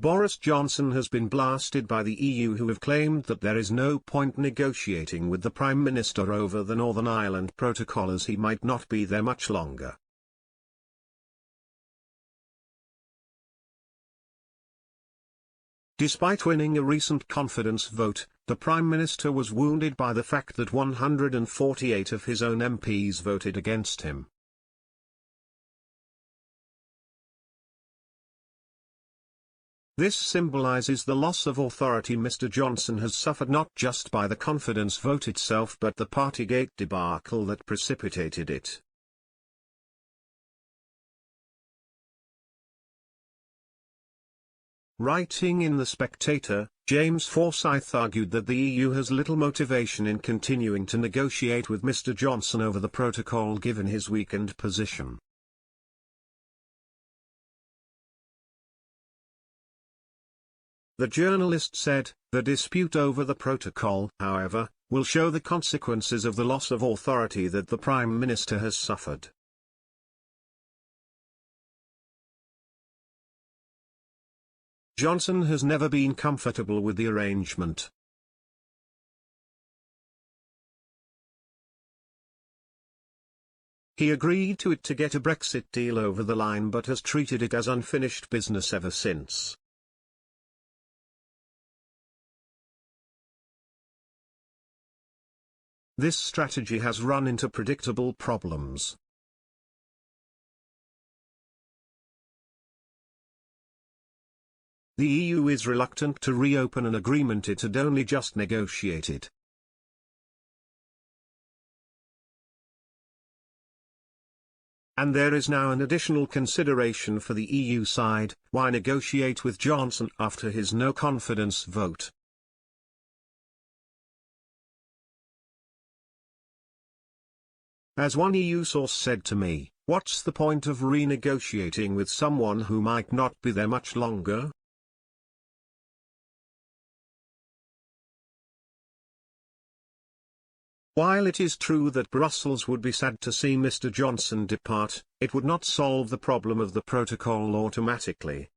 Boris Johnson has been blasted by the EU, who have claimed that there is no point negotiating with the Prime Minister over the Northern Ireland Protocol, as he might not be there much longer. Despite winning a recent confidence vote, the Prime Minister was wounded by the fact that 148 of his own MPs voted against him. This symbolizes the loss of authority Mr. Johnson has suffered, not just by the confidence vote itself but the Partygate debacle that precipitated it. Writing in The Spectator, James Forsyth argued that the EU has little motivation in continuing to negotiate with Mr. Johnson over the protocol given his weakened position. The journalist said, "The dispute over the protocol, however, will show the consequences of the loss of authority that the Prime Minister has suffered." Johnson has never been comfortable with the arrangement. He agreed to it to get a Brexit deal over the line, but has treated it as unfinished business ever since. This strategy has run into predictable problems. The EU is reluctant to reopen an agreement it had only just negotiated. And there is now an additional consideration for the EU side: why negotiate with Johnson after his no-confidence vote? As one EU source said to me, "What's the point of renegotiating with someone who might not be there much longer?" While it is true that Brussels would be sad to see Mr. Johnson depart, it would not solve the problem of the protocol automatically.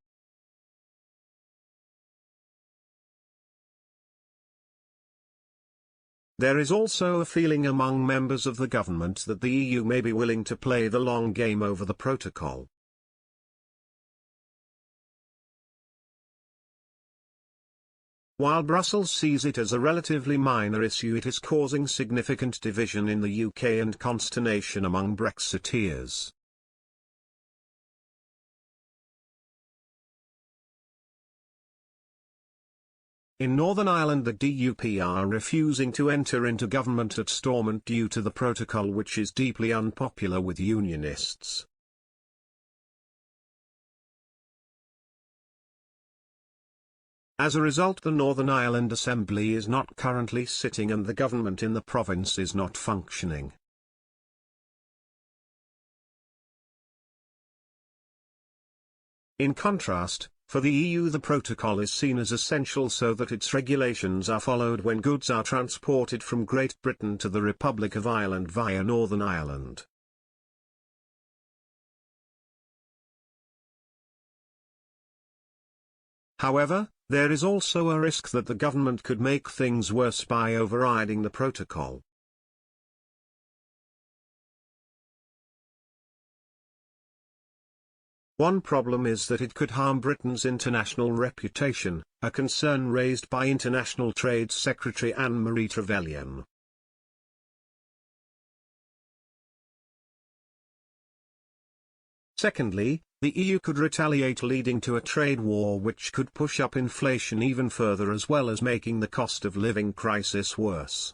There is also a feeling among members of the government that the EU may be willing to play the long game over the protocol. While Brussels sees it as a relatively minor issue, it is causing significant division in the UK and consternation among Brexiteers. In Northern Ireland, the DUP are refusing to enter into government at Stormont due to the protocol, which is deeply unpopular with unionists. As a result, the Northern Ireland Assembly is not currently sitting and the government in the province is not functioning. In contrast, for the EU, the protocol is seen as essential so that its regulations are followed when goods are transported from Great Britain to the Republic of Ireland via Northern Ireland. However, there is also a risk that the government could make things worse by overriding the protocol. One problem is that it could harm Britain's international reputation, a concern raised by International Trade Secretary Anne-Marie Trevelyan. Secondly, the EU could retaliate, leading to a trade war which could push up inflation even further, as well as making the cost of living crisis worse.